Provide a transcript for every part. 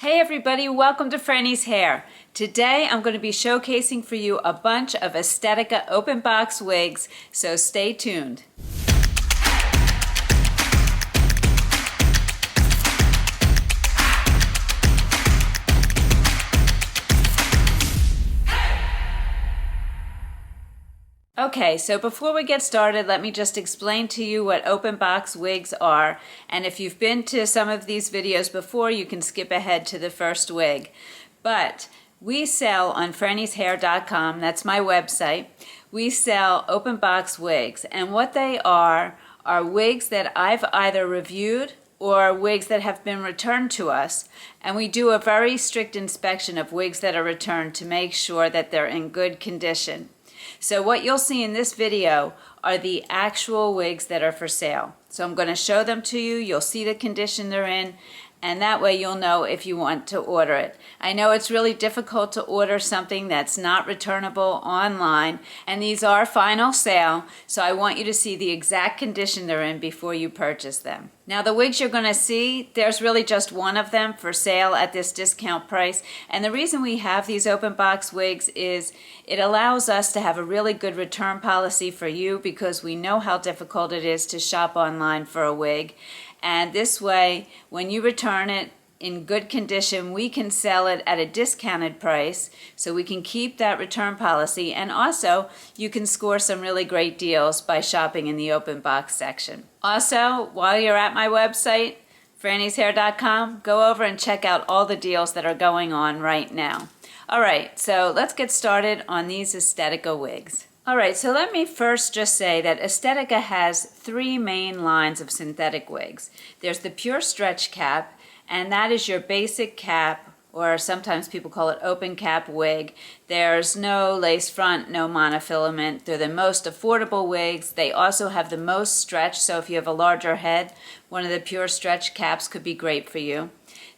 Hey everybody, welcome to Frannie's Hair. Today I'm going to be showcasing for you a bunch of Estetica open box wigs, so stay tuned. Okay, so before we get started, let me just explain to you what open box wigs are. And if you've been to some of these videos before, you can skip ahead to the first wig. But we sell on frannieshair.com, that's my website, we sell open box wigs. And what they are wigs that I've either reviewed or wigs that have been returned to us. And we do a very strict inspection of wigs that are returned to make sure that they're in good condition. So what you'll see in this video are the actual wigs that are for sale. So I'm going to show them to you, you'll see the condition they're in, and that way you'll know if you want to order it. I know it's really difficult to order something that's not returnable online, and these are final sale, so I want you to see the exact condition they're in before you purchase them. Now the wigs you're going to see, there's really just one of them for sale at this discount price, and the reason we have these open box wigs is it allows us to have a really good return policy for you because we know how difficult it is to shop online for a wig. And this way, when you return it in good condition, we can sell it at a discounted price, so we can keep that return policy, and also you can score some really great deals by shopping in the open box section. Also, while you're at my website, frannieshair.com, go over and check out all the deals that are going on right now. Alright, so let's get started on these Estetica wigs. Alright, so let me first just say that Estetica has three main lines of synthetic wigs. There's the pure stretch cap, and that is your basic cap, or sometimes people call it open cap wig. There's no lace front, no monofilament. They're the most affordable wigs. They also have the most stretch, so if you have a larger head, one of the pure stretch caps could be great for you.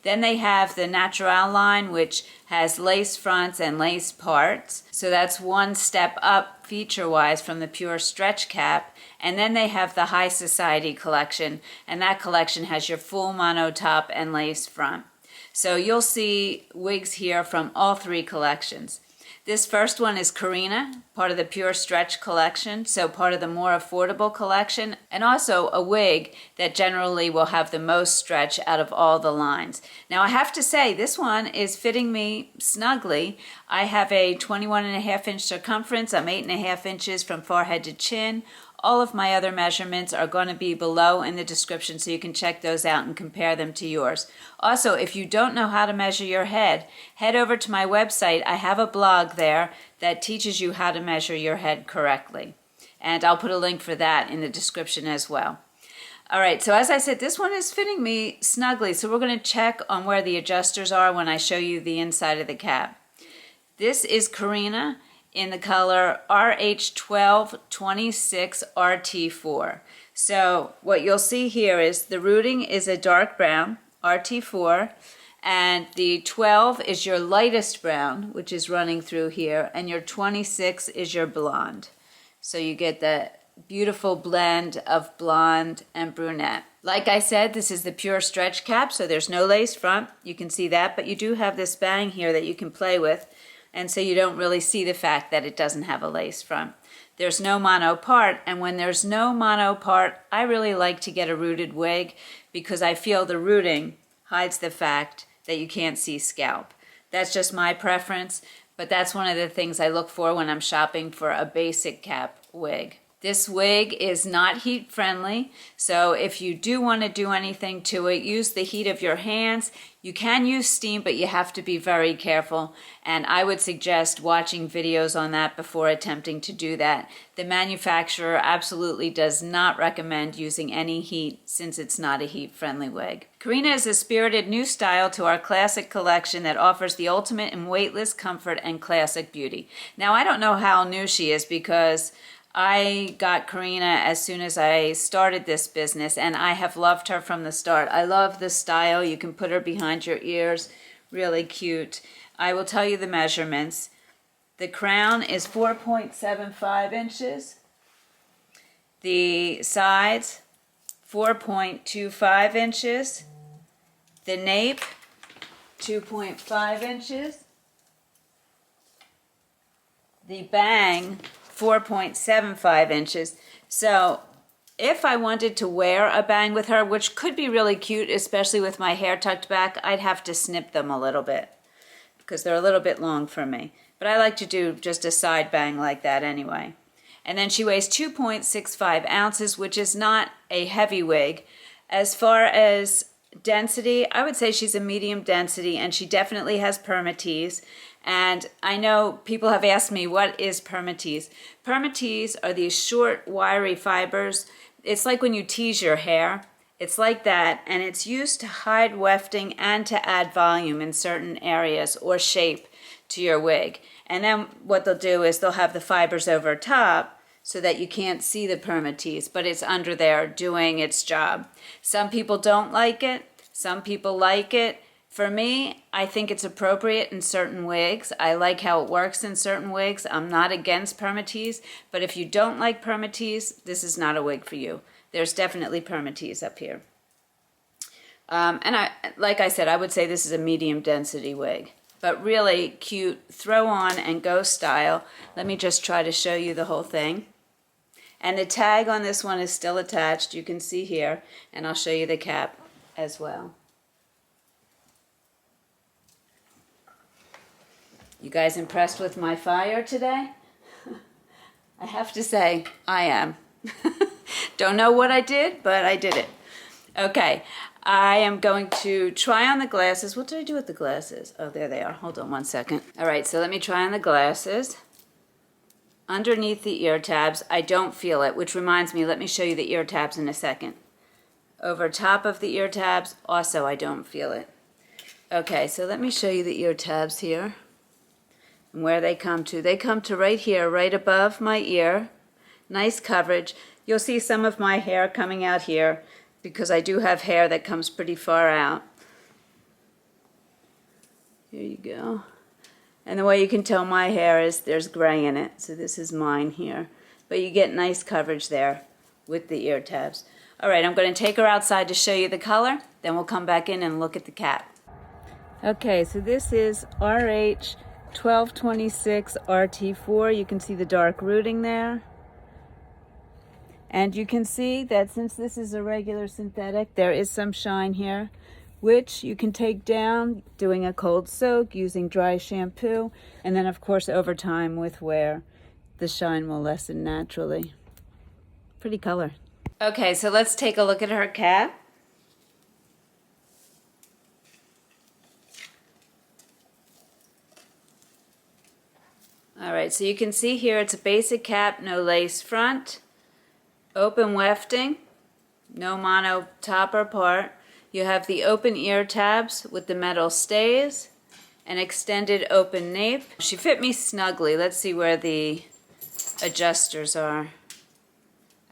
Then they have the Natural line, which has lace fronts and lace parts. So that's one step up feature-wise from the pure stretch cap. And then they have the High Society collection, and that collection has your full mono top and lace front. So you'll see wigs here from all three collections. This first one is Carina, part of the Pure Stretch collection, so part of the more affordable collection, and also a wig that generally will have the most stretch out of all the lines. Now I have to say, this one is fitting me snugly. I have a 21.5-inch circumference. I'm 8.5 inches from forehead to chin. All of my other measurements are going to be below in the description, so you can check those out and compare them to yours. Also, if you don't know how to measure your head, head over to my website. I have a blog there that teaches you how to measure your head correctly. And I'll put a link for that in the description as well. Alright, so as I said, this one is fitting me snugly, so we're going to check on where the adjusters are when I show you the inside of the cap. This is Carina in the color RH12 26RT4. So what you'll see here is the rooting is a dark brown, RT4, and the 12 is your lightest brown, which is running through here, and your 26 is your blonde. So you get the beautiful blend of blonde and brunette. Like I said, this is the pure stretch cap, so there's no lace front. You can see that, but you do have this bang here that you can play with. And so you don't really see the fact that it doesn't have a lace front. There's no mono part, and when there's no mono part, I really like to get a rooted wig because I feel the rooting hides the fact that you can't see scalp. That's just my preference, but that's one of the things I look for when I'm shopping for a basic cap wig. This wig is not heat friendly, so if you do want to do anything to it, use the heat of your hands. You can use steam, but you have to be very careful, and I would suggest watching videos on that before attempting to do that. The manufacturer absolutely does not recommend using any heat since it's not a heat-friendly wig. Carina is a spirited new style to our classic collection that offers the ultimate in weightless comfort and classic beauty. Now, I don't know how new she is because I got Carina as soon as I started this business, and I have loved her from the start. I love the style. You can put her behind your ears. Really cute. I will tell you the measurements. The crown is 4.75 inches. The sides, 4.25 inches. The nape 2.5 inches. The bang, 4.75 inches. So if I wanted to wear a bang with her, which could be really cute, especially with my hair tucked back, I'd have to snip them a little bit because they're a little bit long for me. But I like to do just a side bang like that anyway. And then she weighs 2.65 ounces, which is not a heavy wig. As far as density, I would say she's a medium density, and she definitely has permatease. And I know people have asked me, what is permatease? Permatease are these short, wiry fibers. It's like when you tease your hair. It's like that, and it's used to hide wefting and to add volume in certain areas or shape to your wig. And then what they'll do is they'll have the fibers over top so that you can't see the permatease, but it's under there doing its job. Some people don't like it. Some people like it. For me, I think it's appropriate in certain wigs. I like how it works in certain wigs. I'm not against permatease, but if you don't like permatease, this is not a wig for you. There's definitely permatease up here. Like I said, I would say this is a medium density wig, but really cute, throw on and go style. Let me just try to show you the whole thing. And the tag on this one is still attached, you can see here, and I'll show you the cap as well. You guys impressed with my fire today? I have to say, I am. Don't know what I did, but I did it. Okay, I am going to try on the glasses. What did I do with the glasses? Oh, there they are. Hold on one second. All right, so let me try on the glasses. Underneath the ear tabs, I don't feel it, which reminds me, let me show you the ear tabs in a second. Over top of the ear tabs, also I don't feel it. Okay, so let me show you the ear tabs here. And where they come to. They come to right here, right above my ear. Nice coverage. You'll see some of my hair coming out here because I do have hair that comes pretty far out. Here you go. And the way you can tell my hair is there's gray in it. So this is mine here. But you get nice coverage there with the ear tabs. All right, I'm going to take her outside to show you the color. Then we'll come back in and look at the cap. Okay, so this is RH1226RT4. You can see the dark rooting there. And you can see that since this is a regular synthetic, there is some shine here, which you can take down doing a cold soak, using dry shampoo, and then of course over time with wear, the shine will lessen naturally. Pretty color. Okay, so let's take a look at her cap. All right, so you can see here it's a basic cap, no lace front, open wefting, no mono top or part. You have the open ear tabs with the metal stays, an extended open nape. She fit me snugly. Let's see where the adjusters are.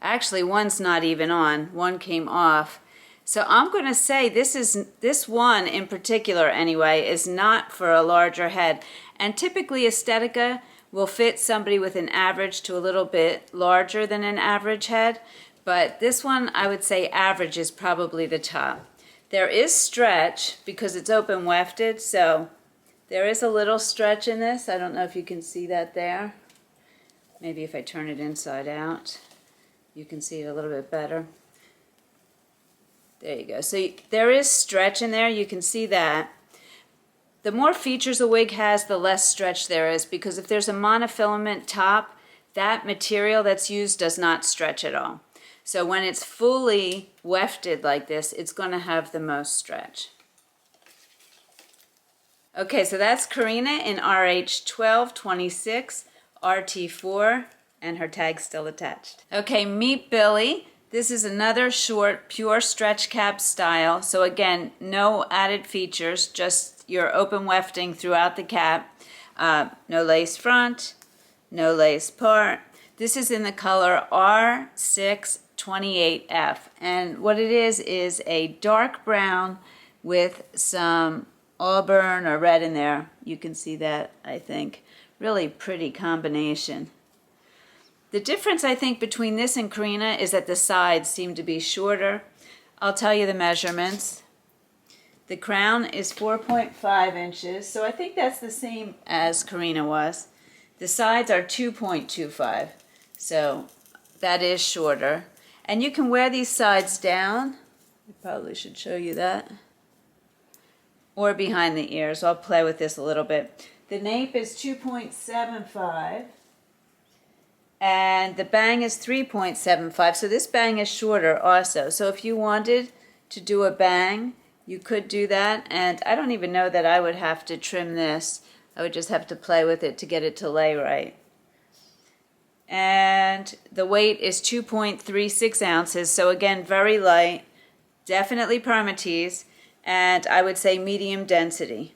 Actually, one's not even on. One came off. So I'm going to say this one in particular anyway is not for a larger head. And typically Estetica will fit somebody with an average to a little bit larger than an average head. But this one, I would say average is probably the top. There is stretch because it's open wefted, so there is a little stretch in this. I don't know if you can see that there. Maybe if I turn it inside out, you can see it a little bit better. There you go. So there is stretch in there. You can see that. The more features a wig has, the less stretch there is, because if there's a monofilament top, that material that's used does not stretch at all. So when it's fully wefted like this, it's going to have the most stretch. Okay, so that's Carina in RH1226RT4, and her tag's still attached. Okay, meet Billie. This is another short, pure stretch cap style. So again, no added features, just your open wefting throughout the cap. No lace front, no lace part. This is in the color R628F. And what it is a dark brown with some auburn or red in there. You can see that, I think. Really pretty combination. The difference, I think, between this and Carina is that the sides seem to be shorter. I'll tell you the measurements. The crown is 4.5 inches, so I think that's the same as Carina was. The sides are 2.25, so that is shorter. And you can wear these sides down. I probably should show you that. Or behind the ears. I'll play with this a little bit. The nape is 2.75. And the bang is 3.75. So this bang is shorter also. So if you wanted to do a bang, you could do that. And I don't even know that I would have to trim this. I would just have to play with it to get it to lay right. And the weight is 2.36 ounces. So again, very light. Definitely permatease. And I would say medium density.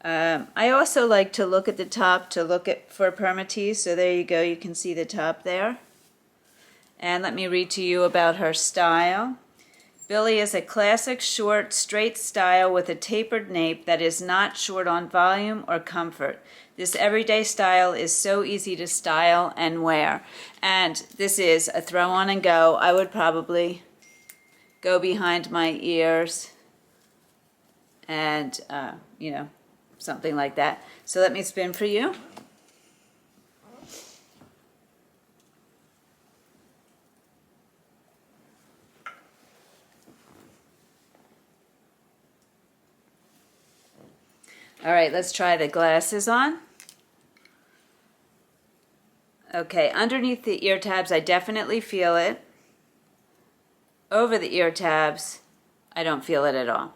I also like to look at the top to look at for permatease. So there you go. You can see the top there. And let me read to you about her style. Billie is a classic short, straight style with a tapered nape that is not short on volume or comfort. This everyday style is so easy to style and wear. And this is a throw on and go. I would probably go behind my ears and, you know, something like that. So let me spin for you. All right, let's try the glasses on. Okay, underneath the ear tabs, I definitely feel it. Over the ear tabs, I don't feel it at all.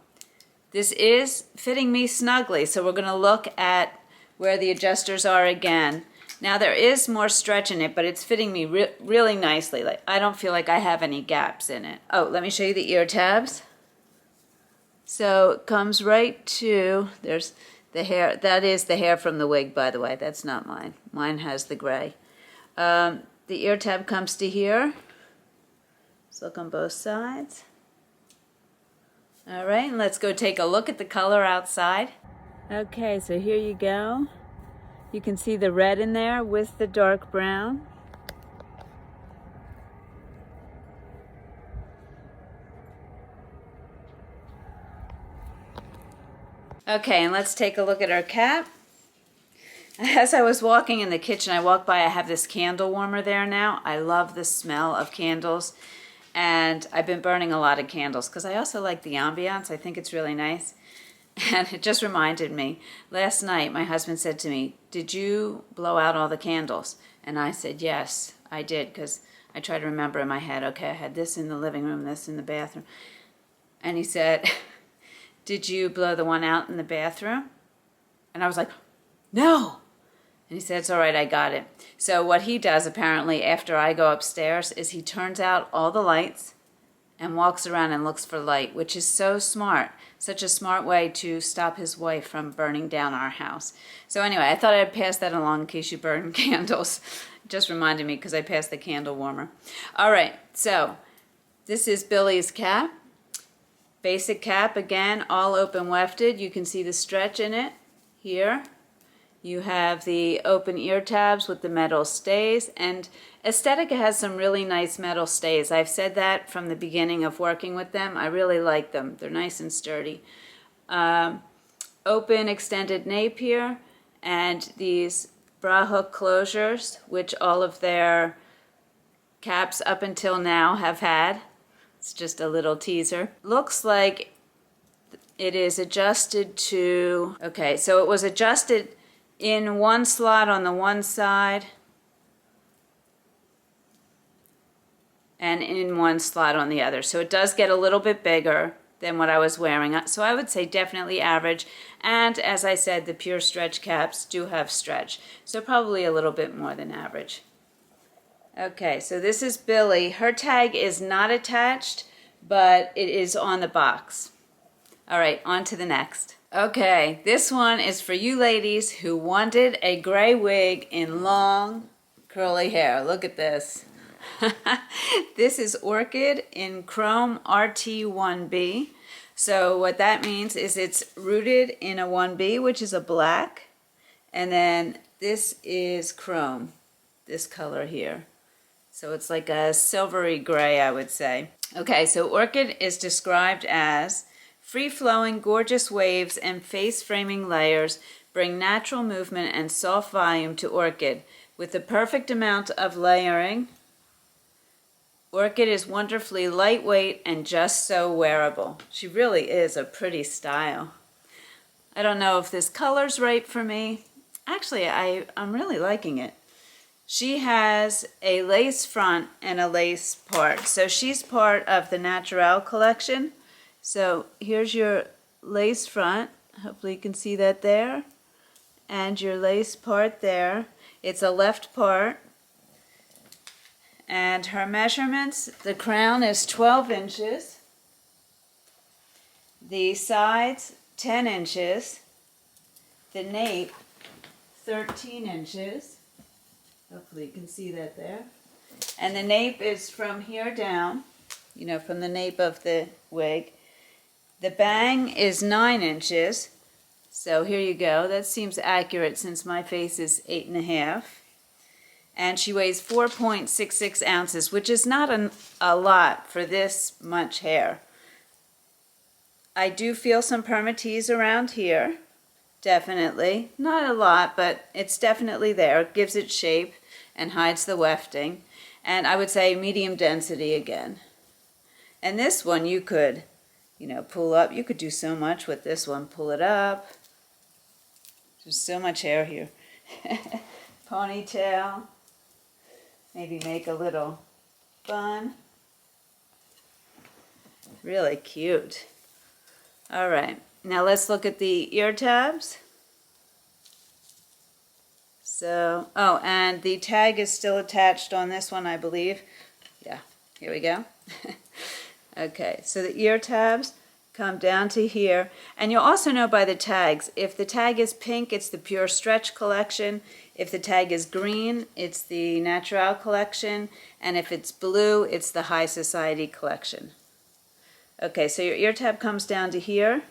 This is fitting me snugly, so we're going to look at where the adjusters are again. Now there is more stretch in it, but it's fitting me really nicely. Like, I don't feel like I have any gaps in it. Oh, let me show you the ear tabs. So it comes right to, there's the hair. That is the hair from the wig, by the way. That's not mine. Mine has the gray. The ear tab comes to here. Let's look on both sides. All right, and let's go take a look at the color outside. Okay, so here you go. You can see the red in there with the dark brown. Okay, and let's take a look at our cap. As I was walking in the kitchen, I walked by, I have this candle warmer there now. I love the smell of candles. And I've been burning a lot of candles because I also like the ambiance. I think it's really nice. And it just reminded me, last night my husband said to me, "Did you blow out all the candles?" And I said, "Yes, I did," because I try to remember in my head, okay, I had this in the living room, this in the bathroom. And he said, "Did you blow the one out in the bathroom?" And I was like, "No." And he said, "It's all right, I got it." So what he does apparently after I go upstairs is he turns out all the lights and walks around and looks for light, which is so smart. Such a smart way to stop his wife from burning down our house. So anyway, I thought I'd pass that along in case you burn candles. It just reminded me because I passed the candle warmer. All right, so this is Billie's cap. Basic cap, again, all open wefted. You can see the stretch in it here. You have the open ear tabs with the metal stays, and Estetica has some really nice metal stays. I've said that from the beginning of working with them. I really like them. They're nice and sturdy. Open extended nape here, and these bra hook closures, which all of their caps up until now have had. It's just a little teaser. Looks like it is adjusted to, okay, so it was adjusted in one slot on the one side and in one slot on the other. So it does get a little bit bigger than what I was wearing. So I would say definitely average. And as I said, the pure stretch caps do have stretch. So probably a little bit more than average. Okay, so this is Billie. Her tag is not attached, but it is on the box. All right, on to the next. Okay, this one is for you ladies who wanted a gray wig in long curly hair. Look at this. This is Orchid in ChromeRT1B. So what that means is it's rooted in a 1B, which is a black. And then this is chrome, this color here. So it's like a silvery gray, I would say. Okay, so Orchid is described as Free-flowing, gorgeous waves and face-framing layers bring natural movement and soft volume to Orchid. With the perfect amount of layering, Orchid is wonderfully lightweight and just so wearable. She really is a pretty style. I don't know if this color's right for me. Actually, I'm really liking it. She has a lace front and a lace part. So she's part of the Naturelle collection. So here's your lace front. Hopefully you can see that there. And your lace part there. It's a left part. And her measurements, the crown is 12 inches. The sides, 10 inches. The nape, 13 inches. Hopefully you can see that there. And the nape is from here down, you know, from the nape of the wig. The bang is 9 inches. So here you go. That seems accurate since my face is 8.5. And she weighs 4.66 ounces, which is not a lot for this much hair. I do feel some permatease around here, definitely. Not a lot, but it's definitely there. It gives it shape and hides the wefting. And I would say medium density again. And this one you could, you know, pull up. You could do so much with this one. Pull it up. There's so much hair here. Ponytail. Maybe make a little bun. Really cute. All right, now let's look at the ear tabs. So, oh, and the tag is still attached on this one, I believe. Yeah, here we go. Okay, so the ear tabs come down to here. And you'll also know by the tags, if the tag is pink, it's the Pure Stretch collection. If the tag is green, it's the Naturelle collection. And if it's blue, it's the High Society collection. Okay, so your ear tab comes down to here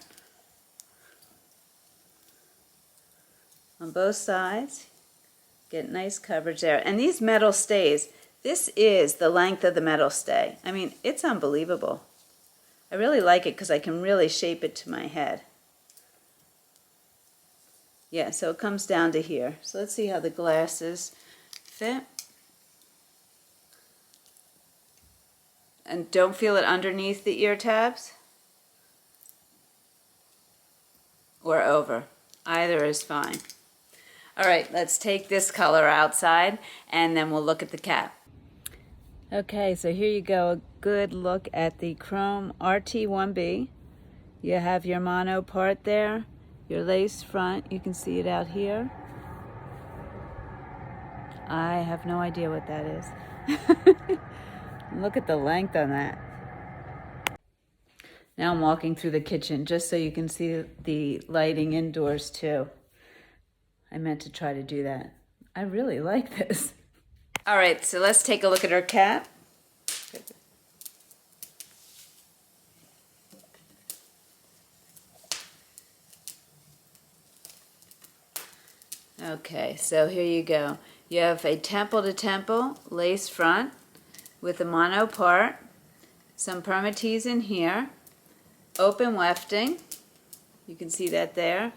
on both sides. Get nice coverage there. And these metal stays, this is the length of the metal stay. I mean, it's unbelievable. I really like it because I can really shape it to my head. Yeah, so it comes down to here. So let's see how the glasses fit. And don't feel it underneath the ear tabs or over. Either is fine. All right, let's take this color outside and then we'll look at the cap. Okay, so here you go, a good look at the ChromeRT1B. You have your mono part there, your lace front, you can see it out here. I have no idea what that is. Look at the length on that. Now I'm walking through the kitchen just so you can see the lighting indoors too. I meant to try to do that. I really like this. All right, so let's take a look at her cap. Okay, so here you go. You have a temple-to-temple lace front with a mono part, some permatease in here, open wefting, you can see that there.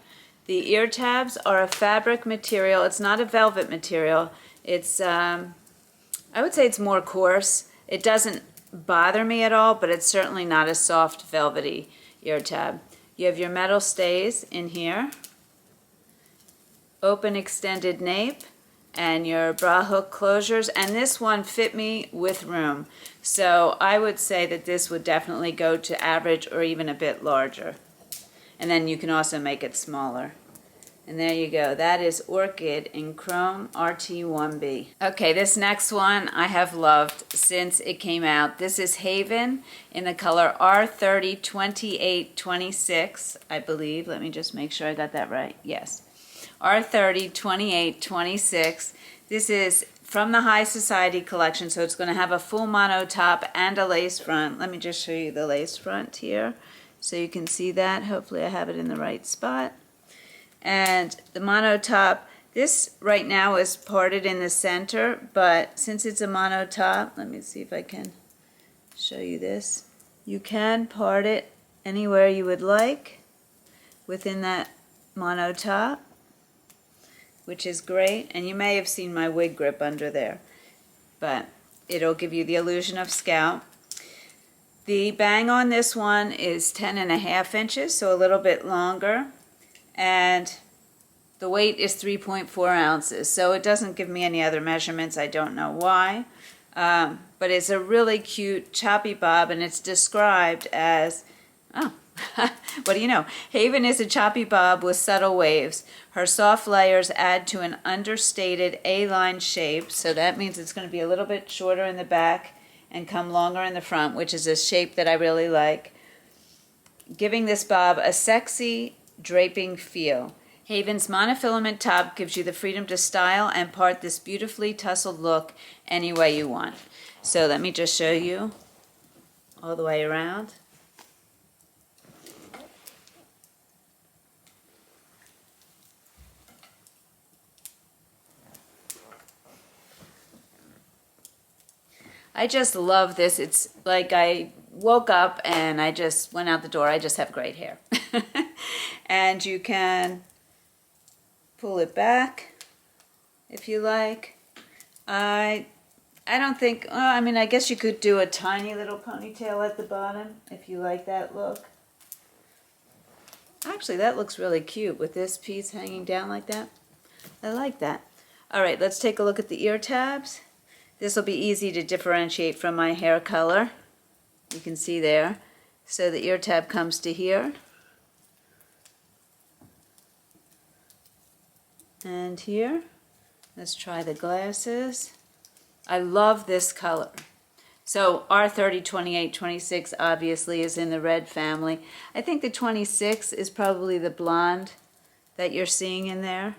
The ear tabs are a fabric material. It's not a velvet material. It's, I would say it's more coarse. It doesn't bother me at all, but it's certainly not a soft velvety ear tab. You have your metal stays in here, open extended nape, and your bra hook closures, and this one fit me with room. So I would say that this would definitely go to average or even a bit larger. And then you can also make it smaller. And there you go. That is Orchid in ChromeRT1B. Okay, this next one I have loved since it came out. This is Haven in the color R30 2826, I believe. Let me just make sure I got that right. Yes. R30 2826. This is from the High Society collection, so it's going to have a full mono top and a lace front. Let me just show you the lace front here so you can see that. Hopefully I have it in the right spot. And the mono top, this right now is parted in the center, but since it's a mono top, let me see if I can show you this. You can part it anywhere you would like within that mono top, which is great. And you may have seen my wig grip under there, but it'll give you the illusion of scalp. The bang on this one is 10.5 inches, so a little bit longer, and the weight is 3.4 ounces, so it doesn't give me any other measurements. I don't know why, but it's a really cute choppy bob, and it's described as, oh, what do you know? Haven is a choppy bob with subtle waves. Her soft layers add to an understated A-line shape, so that means it's going to be a little bit shorter in the back and come longer in the front, which is a shape that I really like, giving this bob a sexy draping feel. Haven's monofilament top gives you the freedom to style and part this beautifully tussled look any way you want. So let me just show you all the way around. I just love this. It's like I woke up and I just went out the door. I just have great hair. And you can pull it back if you like. I don't think, well, I mean, I guess you could do a tiny little ponytail at the bottom if you like that look. Actually, that looks really cute with this piece hanging down like that. I like that. All right, let's take a look at the ear tabs. This will be easy to differentiate from my hair color. You can see there. So the ear tab comes to here. And here. Let's try the glasses. I love this color. So R30, 28, 26 obviously is in the red family. I think the 26 is probably the blonde that you're seeing in there.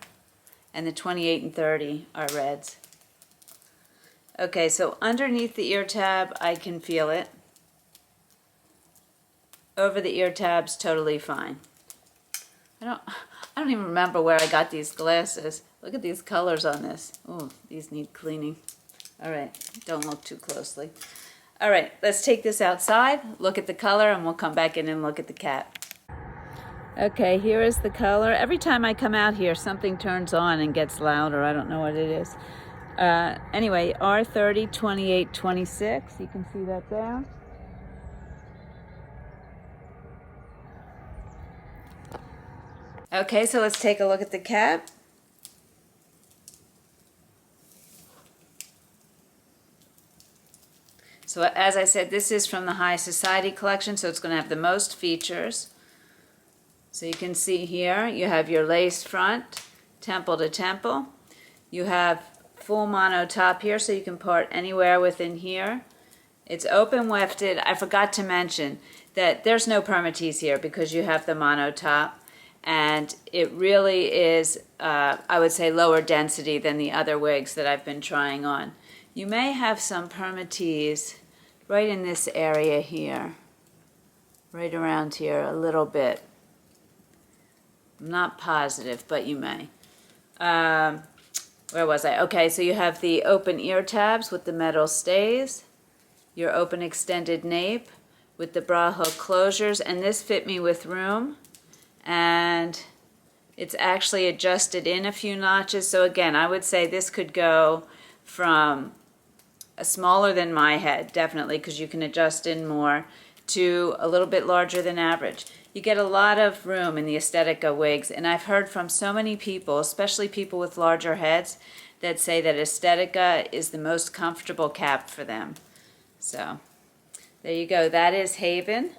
And the 28 and 30 are reds. Okay, so underneath the ear tab, I can feel it. Over the ear tab's totally fine. I don't even remember where I got these glasses. Look at these colors on this. Oh, these need cleaning. All right, don't look too closely. All right, let's take this outside, look at the color, and we'll come back in and look at the cap. Okay, here is the color. Every time I come out here, something turns on and gets louder. I don't know what it is. Anyway, R30, 28, 26. You can see that there. Okay, so let's take a look at the cap. So as I said, this is from the High Society collection, so it's going to have the most features. So you can see here, you have your lace front, temple to temple. You have full mono top here, so you can part anywhere within here. It's open wefted. I forgot to mention that there's no permatease here because you have the mono top, and it really is, I would say, lower density than the other wigs that I've been trying on. You may have some permatease right in this area here, right around here a little bit. I'm not positive, but you may. Where was I? Okay, so you have the open ear tabs with the metal stays, your open extended nape with the bra hook closures, and this fit me with room, and it's actually adjusted in a few notches. So again, I would say this could go from a smaller than my head, definitely, because you can adjust in more, to a little bit larger than average. You get a lot of room in the Estetica wigs, and I've heard from so many people, especially people with larger heads, that say that Estetica is the most comfortable cap for them. So there you go. That is Haven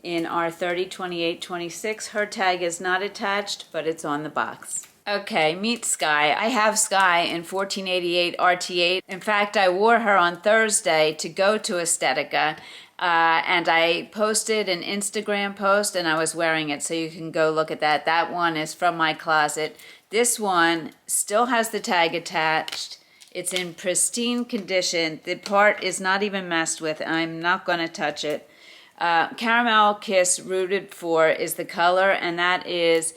in R30, 28, 26. Her tag is not attached, but it's on the box. Okay, meet Sky. I have Sky in 1488 RT8. In fact, I wore her on Thursday to go to Estetica, and I posted an Instagram post and I was wearing it, so you can go look at that. That one is from my closet. This one still has the tag attached. It's in pristine condition. The part is not even messed with. I'm not going to touch it. Caramel Kiss Rooted 4 is the color, and that is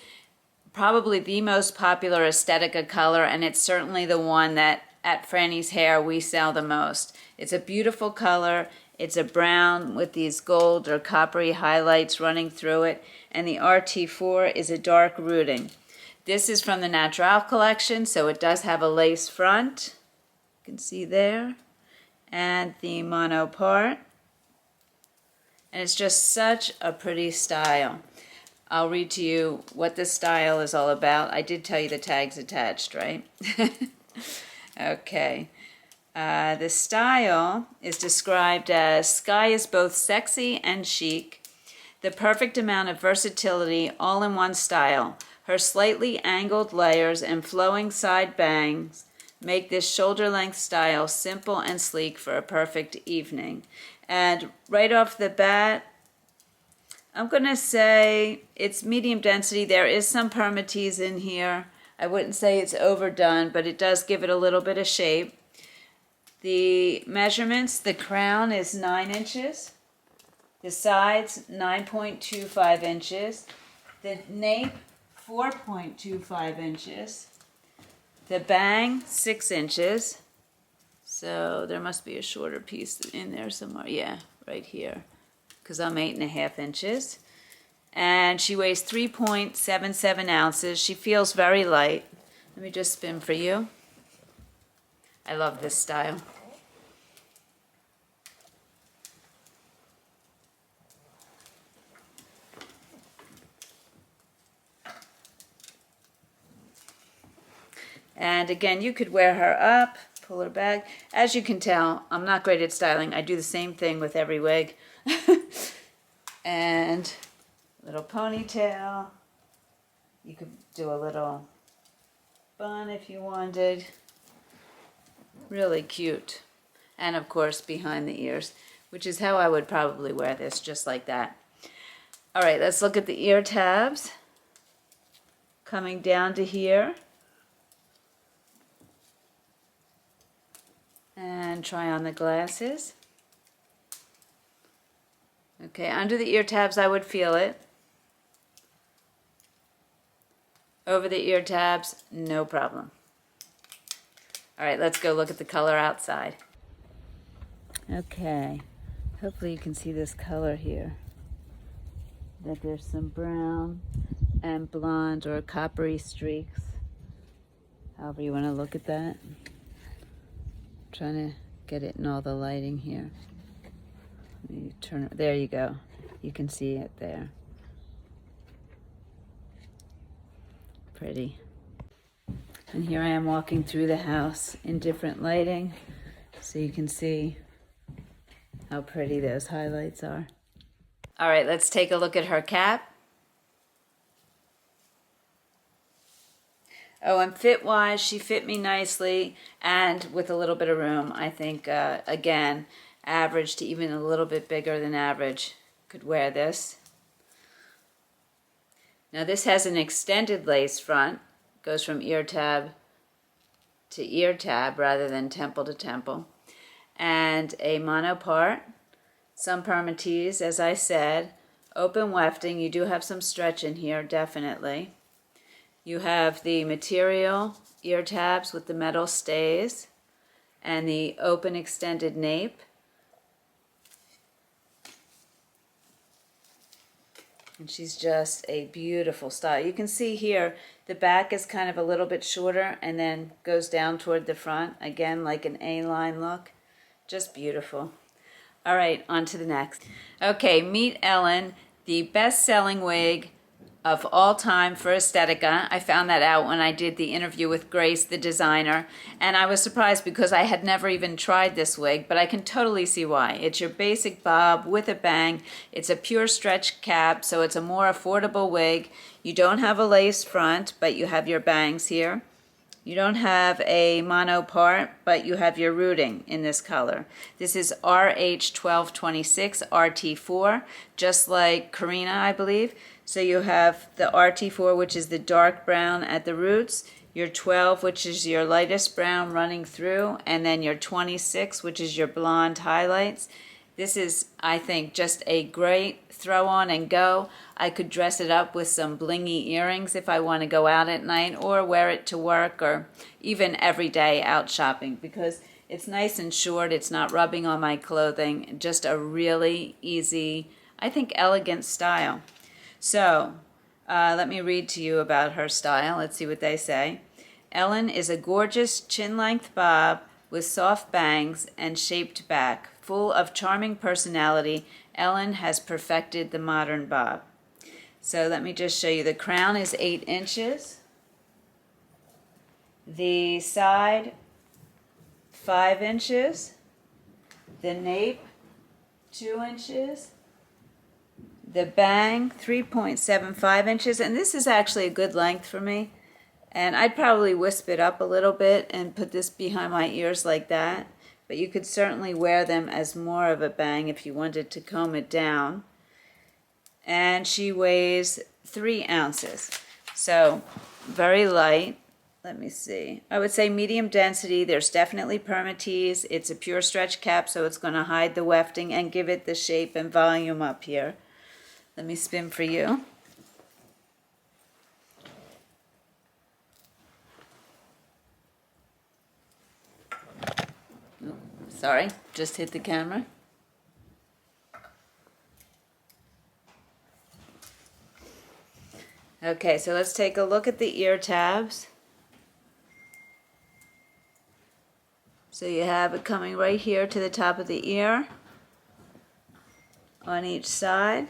probably the most popular Estetica color, and it's certainly the one that at Frannie's Hair we sell the most. It's a beautiful color. It's a brown with these gold or coppery highlights running through it, and the RT4 is a dark rooting. This is from the Natural collection, so it does have a lace front. You can see there. And the mono part. And it's just such a pretty style. I'll read to you what this style is all about. I did tell you the tag's attached, right? Okay. The style is described as sky is both sexy and chic, the perfect amount of versatility all in one style. Her slightly angled layers and flowing side bangs make this shoulder-length style simple and sleek for a perfect evening. And right off the bat, I'm going to say it's medium density. There is some permatease in here. I wouldn't say it's overdone, but it does give it a little bit of shape. The measurements, the crown is 9 inches. The sides, 9.25 inches. The nape, 4.25 inches. The bang, 6 inches. So there must be a shorter piece in there somewhere. Yeah, right here, because I'm 8.5 inches. And she weighs 3.77 ounces. She feels very light. Let me just spin for you. I love this style. And again, you could wear her up, pull her back. As you can tell, I'm not great at styling. I do the same thing with every wig. And little ponytail. You could do a little bun if you wanted. Really cute. And of course, behind the ears, which is how I would probably wear this, just like that. All right, let's look at the ear tabs. Coming down to here. And try on the glasses. Okay, under the ear tabs I would feel it. Over the ear tabs, no problem. All right, let's go look at the color outside. Okay, hopefully you can see this color here. That there's some brown and blonde or coppery streaks. However you want to look at that. Trying to get it in all the lighting here. Let me turn it. There you go. You can see it there. Pretty. And here I am walking through the house in different lighting, so you can see how pretty those highlights are. All right, let's take a look at her cap. Oh, and fit-wise, she fit me nicely, and with a little bit of room, I think, again, average to even a little bit bigger than average could wear this. Now this has an extended lace front, goes from ear tab to ear tab rather than temple to temple, and a mono part, some permatease, as I said, open wefting. You do have some stretch in here, definitely. You have the material ear tabs with the metal stays and the open extended nape. And she's just a beautiful style. You can see here the back is kind of a little bit shorter and then goes down toward the front, again like an A-line look. Just beautiful. All right, on to the next. Okay, meet Ellen, the best-selling wig of all time for Estetica. I found that out when I did the interview with Grace, the designer, and I was surprised because I had never even tried this wig, but I can totally see why. It's your basic bob with a bang. It's a pure stretch cap, so it's a more affordable wig. You don't have a lace front, but you have your bangs here. You don't have a mono part, but you have your rooting in this color. This is RH1226 RT4, just like Carina, I believe. So you have the RT4, which is the dark brown at the roots, your 12, which is your lightest brown running through, and then your 26, which is your blonde highlights. This is, I think, just a great throw on and go. I could dress it up with some blingy earrings if I want to go out at night, or wear it to work, or even every day out shopping, because It's nice and short. It's not rubbing on my clothing. Just a really easy, I think, elegant style. So let me read to you about her style. Let's see what they say. Ellen is a gorgeous chin-length bob with soft bangs and shaped back. Full of charming personality, Ellen has perfected the modern bob. So let me just show you. The crown is 8 inches. The side, 5 inches. The nape, 2 inches. The bang, 3.75 inches. And this is actually a good length for me. And I'd probably wisp it up a little bit and put this behind my ears like that. But you could certainly wear them as more of a bang if you wanted to comb it down. And she weighs 3 ounces. So very light. Let me see. I would say medium density. There's definitely permatease. It's a pure stretch cap, so it's going to hide the wefting and give it the shape and volume up here. Let me spin for you. Sorry, just hit the camera. Okay, so let's take a look at the ear tabs. So you have it coming right here to the top of the ear on each side,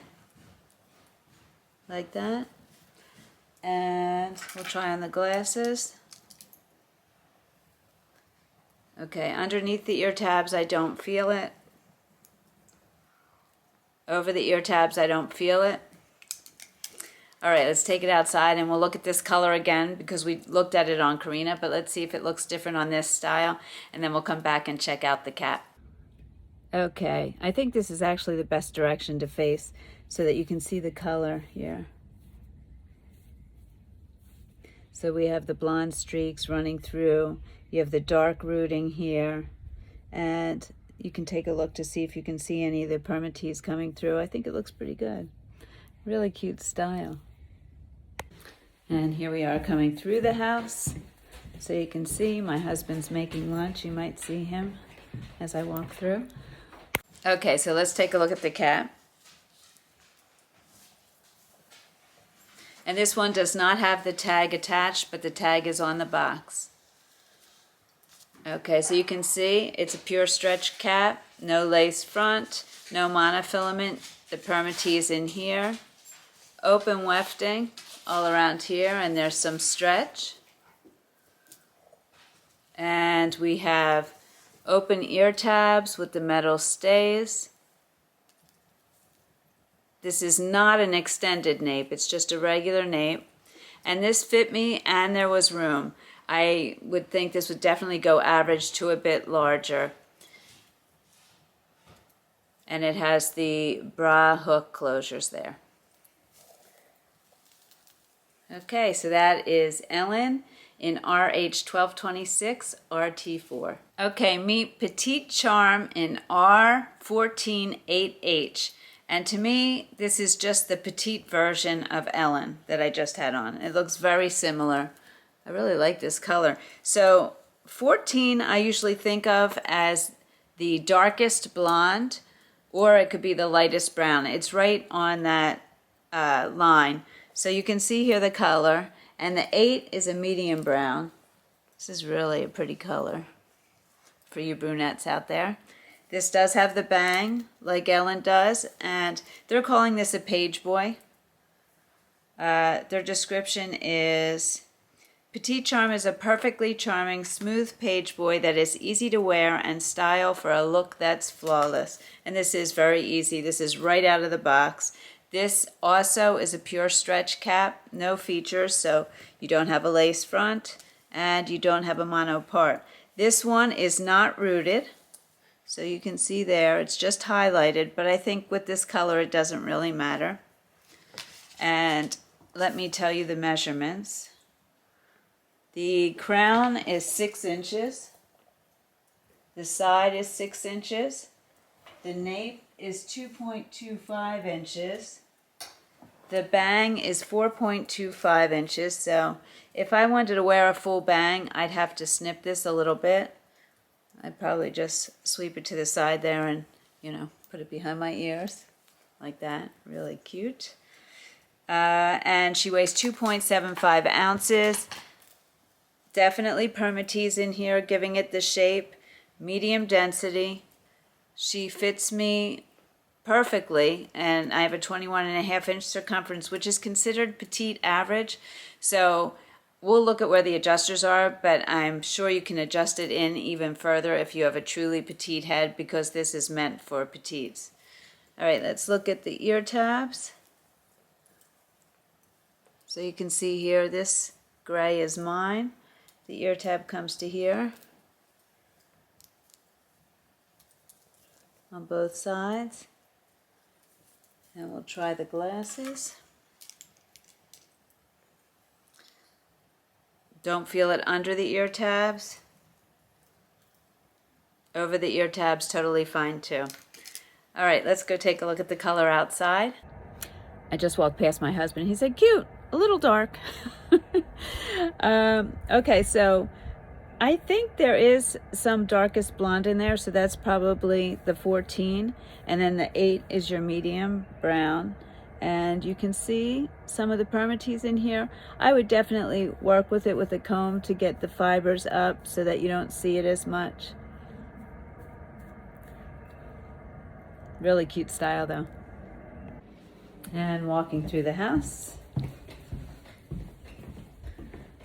like that. And we'll try on the glasses. Okay, underneath the ear tabs, I don't feel it. Over the ear tabs, I don't feel it. All right, let's take it outside and we'll look at this color again because we looked at it on Carina, but let's see if it looks different on this style, and then we'll come back and check out the cap. Okay, I think this is actually the best direction to face so that you can see the color here. So we have the blonde streaks running through. You have the dark rooting here, and you can take a look to see if you can see any of the permatease coming through. I think it looks pretty good. Really cute style. And here we are coming through the house. So you can see my husband's making lunch. You might see him as I walk through. Okay, so let's take a look at the cap. And this one does not have the tag attached, but the tag is on the box. Okay, so you can see it's a pure stretch cap, no lace front, no monofilament, the permatease in here, open wefting all around here, and there's some stretch. And we have open ear tabs with the metal stays. This is not an extended nape, it's just a regular nape. And this fit me and there was room. I would think this would definitely go average to a bit larger. And it has the bra hook closures there. Okay, so that is Ellen in RH1226RT4. Okay, meet Petite Charm in R14 8H. And to me, this is just the petite version of Ellen that I just had on. It looks very similar. I really like this color. So 14 I usually think of as the darkest blonde, or it could be the lightest brown. It's right on that line. So you can see here the color, and the 8 is a medium brown. This is really a pretty color for you brunettes out there. This does have the bang, like Ellen does, and they're calling this a page boy. Their description is, Petite Charm is a perfectly charming, smooth page boy that is easy to wear and style for a look that's flawless. And this is very easy. This is right out of the box. This also is a pure stretch cap, no features, so you don't have a lace front and you don't have a mono part. This one is not rooted, so you can see there, it's just highlighted, but I think with this color it doesn't really matter. And let me tell you the measurements. The crown is 6 inches. The side is 6 inches. The nape is 2.25 inches. The bang is 4.25 inches. So if I wanted to wear a full bang, I'd have to snip this a little bit. I'd probably just sweep it to the side there and, you know, put it behind my ears like that. Really cute. And she weighs 2.75 ounces. Definitely permatease in here, giving it the shape. Medium density. She fits me perfectly, and I have a 21.5-inch circumference, which is considered petite average. So we'll look at where the adjusters are, but I'm sure you can adjust it in even further if you have a truly petite head, because this is meant for petites. All right, let's look at the ear tabs. So you can see here, this gray is mine. The ear tab comes to here on both sides. And we'll try the glasses. Don't feel it under the ear tabs. Over the ear tabs, totally fine too. All right, let's go take a look at the color outside. I just walked past my husband. He said, cute, a little dark. Okay, so I think there is some darkest blonde in there, so that's probably the 14, and then the 8 is your medium brown. And you can see some of the permatease in here. I would definitely work with it with a comb to get the fibers up so that you don't see it as much. Really cute style though. And walking through the house.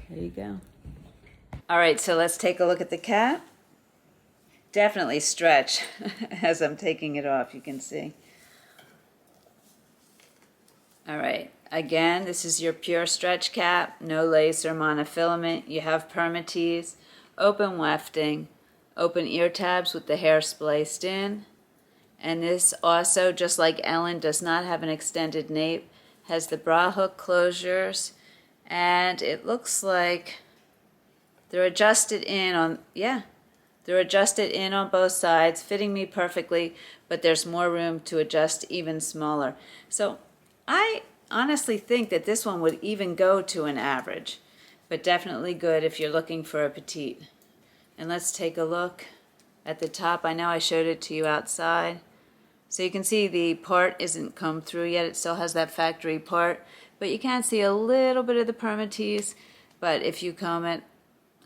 There you go. All right, so let's take a look at the cat. Definitely stretch as I'm taking it off, you can see. All right, again, this is your pure stretch cap, no lace or monofilament. You have permatease, open wefting, open ear tabs with the hair spliced in. And this also, just like Ellen, does not have an extended nape, has the bra hook closures, and it looks like they're adjusted in on, they're adjusted in on both sides, fitting me perfectly, but there's more room to adjust even smaller. So I honestly think that this one would even go to an average, but definitely good if you're looking for a petite. And let's take a look at the top. I know I showed it to you outside. So you can see the part isn't come through yet. It still has that factory part, but you can see a little bit of the permatease, but if you comb it,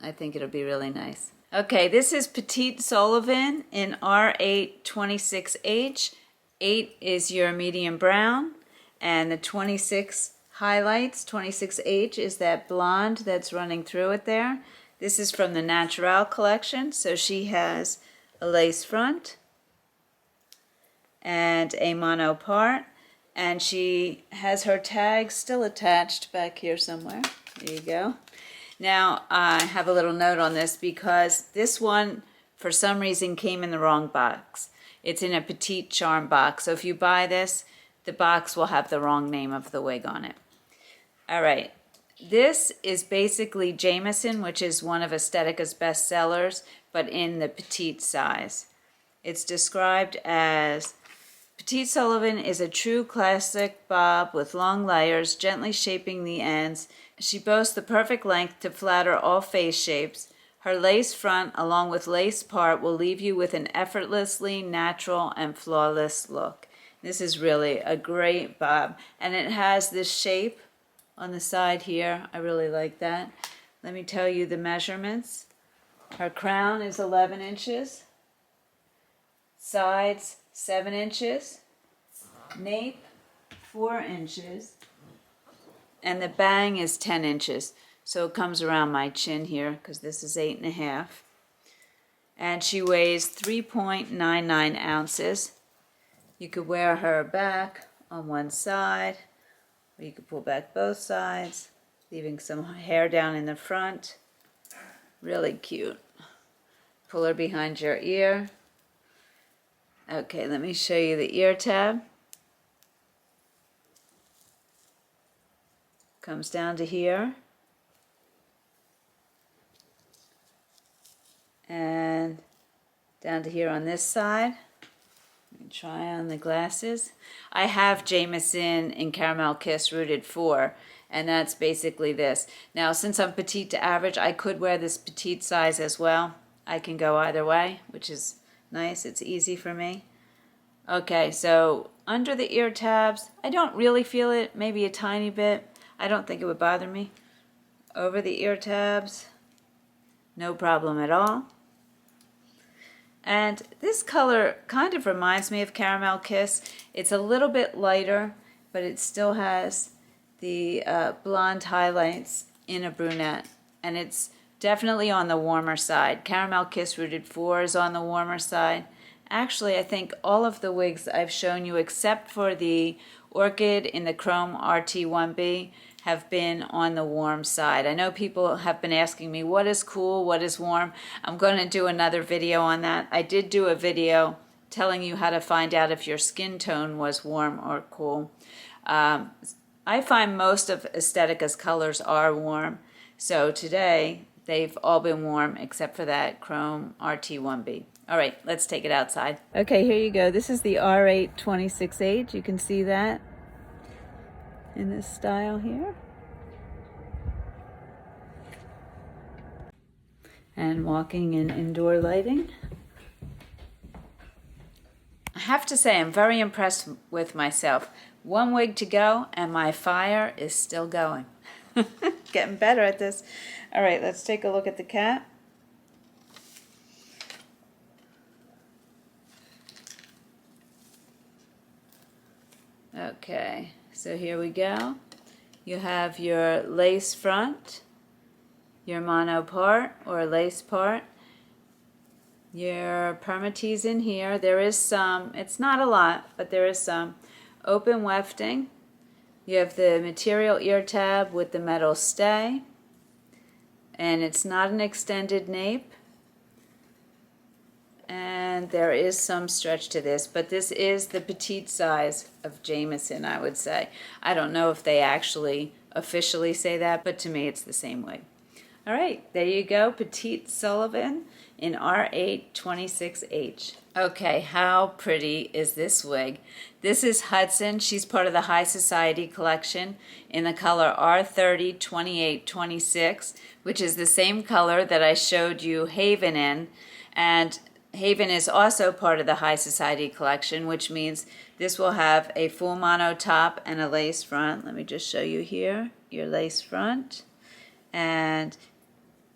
I think it'll be really nice. Okay, this is Petite Sullivan in R8 26H. 8 is your medium brown, and the 26 highlights, 26H, is that blonde that's running through it there. This is from the Natural collection, so she has a lace front and a mono part, and she has her tag still attached back here somewhere. There you go. Now, I have a little note on this because this one, for some reason, came in the wrong box. It's in a Petite Charm box, so if you buy this, the box will have the wrong name of the wig on it. All right, this is basically Jameson, which is one of Estetica's best sellers, but in the petite size. It's described as Petite Sullivan is a true classic bob with long layers, gently shaping the ends. She boasts the perfect length to flatter all face shapes. Her lace front, along with lace part, will leave you with an effortlessly natural and flawless look. This is really a great bob, and it has this shape on the side here. I really like that. Let me tell you the measurements. Her crown is 11 inches, sides 7 inches, nape 4 inches, and the bang is 10 inches. So it comes around my chin here because this is 8.5. And she weighs 3.99 ounces. You could wear her back on one side, or you could pull back both sides, leaving some hair down in the front. Really cute. Pull her behind your ear. Okay, let me show you the ear tab. Comes down to here. And down to here on this side. Let me try on the glasses. I have Jameson in Caramel CKISSRT4, and that's basically this. Now, since I'm petite to average, I could wear this petite size as well. I can go either way, which is nice. It's easy for me. Okay, so under the ear tabs, I don't really feel it, maybe a tiny bit. I don't think it would bother me. Over the ear tabs, no problem at all. And this color kind of reminds me of Caramel Kiss. It's a little bit lighter, but it still has the blonde highlights in a brunette. And it's definitely on the warmer side. Caramel Kiss Rooted 4 is on the warmer side. Actually, I think all of the wigs I've shown you, except for the Orchid in the ChromeRT1B, have been on the warm side. I know people have been asking me, what is cool, what is warm? I'm going to do another video on that. I did do a video telling you how to find out if your skin tone was warm or cool. I find most of Estetica's colors are warm, so today they've all been warm except for that ChromeRT1B. All right, let's take it outside. Okay, here you go. This is the R8 26H. You can see that in this style here. And walking in indoor lighting. I have to say I'm very impressed with myself. One wig to go and my fire is still going. Getting better at this. All right, let's take a look at the cat. Okay, so here we go. You have your lace front, your mono part or lace part, your permatease in here. There is some, it's not a lot, but there is some open wefting. You have the material ear tab with the metal stay, and it's not an extended nape. And there is some stretch to this, but this is the petite size of Jameson, I would say. I don't know if they actually officially say that, but to me it's the same wig. All right, there you go, Petite Sullivan in R8 26H. Okay, how pretty is this wig? This is Hudson. She's part of the High Society collection in the color R30 2826, which is the same color that I showed you Haven in. And Haven is also part of the High Society collection, which means this will have a full mono top and a lace front. Let me just show you here, your lace front. And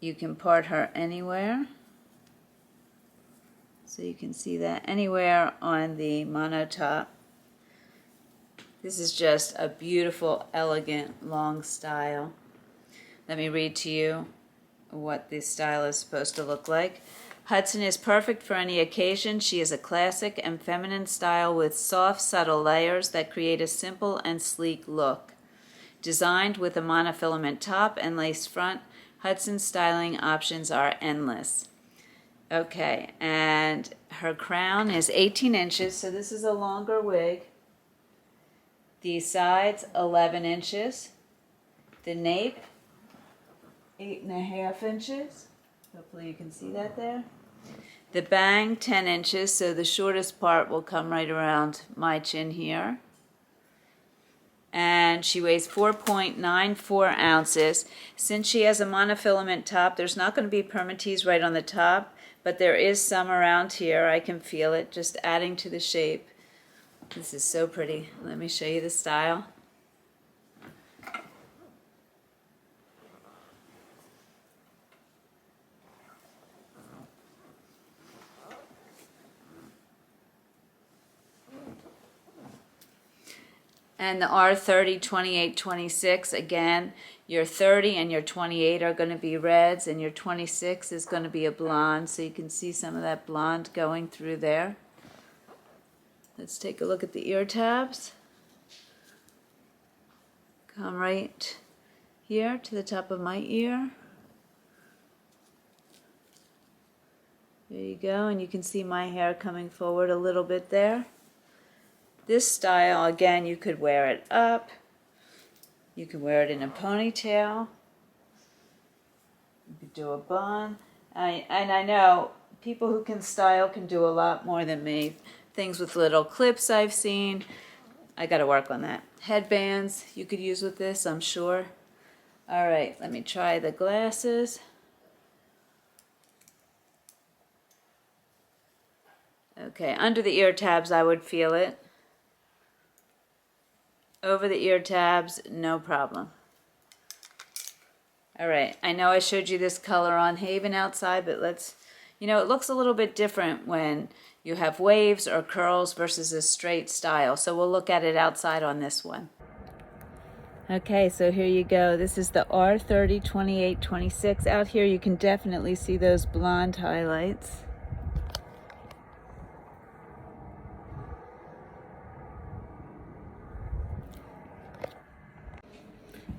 you can part her anywhere. So you can see that anywhere on the mono top. This is just a beautiful, elegant, long style. Let me read to you what this style is supposed to look like. Hudson is perfect for any occasion. She is a classic and feminine style with soft, subtle layers that create a simple and sleek look. Designed with a monofilament top and lace front, Hudson's styling options are endless. Okay, and her crown is 18 inches, so this is a longer wig. The sides, 11 inches. The nape, 8.5 inches. Hopefully you can see that there. The bang, 10 inches, so the shortest part will come right around my chin here. And she weighs 4.94 ounces. Since she has a monofilament top, there's not going to be permatease right on the top, but there is some around here. I can feel it just adding to the shape. This is so pretty. Let me show you the style. And the R30 2826, again, your 30 and your 28 are going to be reds, and your 26 is going to be a blonde, so you can see some of that blonde going through there. Let's take a look at the ear tabs. Come right here to the top of my ear. There you go, and you can see my hair coming forward a little bit there. This style, again, you could wear it up. You could wear it in a ponytail. You could do a bun. And I know people who can style can do a lot more than me. Things with little clips I've seen. I got to work on that. Headbands you could use with this, I'm sure. All right, let me try the glasses. Okay, under the ear tabs I would feel it. Over the ear tabs, no problem. All right, I know I showed you this color on Haven outside, but let's, you know, it looks a little bit different when you have waves or curls versus a straight style. So we'll look at it outside on this one. Okay, so here you go. This is the R30 2826. Out here you can definitely see those blonde highlights.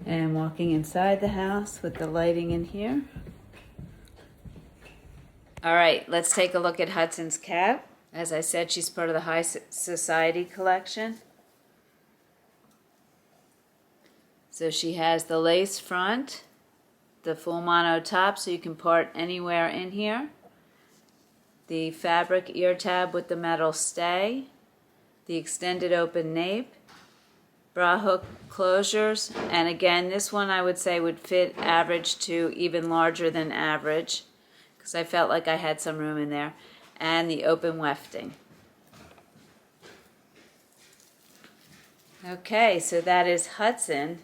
And walking inside the house with the lighting in here. All right, let's take a look at Hudson's cap. As I said, she's part of the High Society collection. So she has the lace front, the full mono top so you can part anywhere in here, the fabric ear tab with the metal stay, the extended open nape, bra hook closures, and again this one I would say would fit average to even larger than average because I felt like I had some room in there, and the open wefting. Okay, so that is Hudson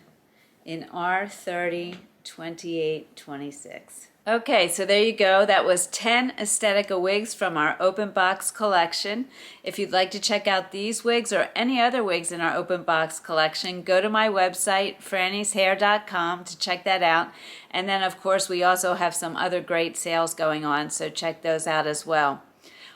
in R30 2826. Okay, so there you go. That was 10 Estetica wigs from our open box collection. If you'd like to check out these wigs or any other wigs in our open box collection, go to my website, frannieshair.com, to check that out. And then, of course, we also have some other great sales going on, so check those out as well.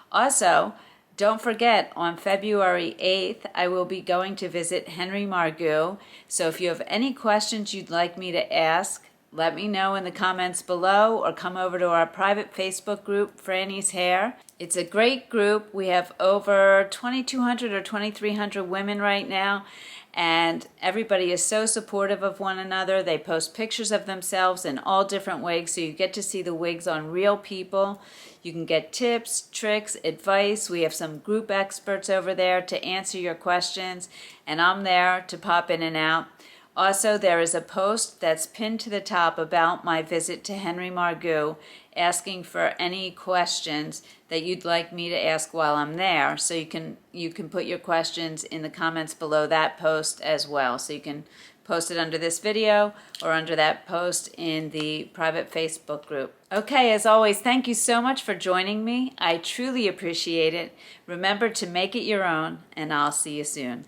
Also, don't forget, on February 8th, I will be going to visit Henry Margaux. So if you have any questions you'd like me to ask, let me know in the comments below or come over to our private Facebook group, Frannie's Hair. It's a great group. We have over 2,200 or 2,300 women right now, and everybody is so supportive of one another. They post pictures of themselves in all different wigs, so you get to see the wigs on real people. You can get tips, tricks, advice. We have some group experts over there to answer your questions, and I'm there to pop in and out. Also, there is a post that's pinned to the top about my visit to Henry Margaux, asking for any questions that you'd like me to ask while I'm there. So you can put your questions in the comments below that post as well. So you can post it under this video or under that post in the private Facebook group. Okay, as always, thank you so much for joining me. I truly appreciate it. Remember to make it your own, and I'll see you soon.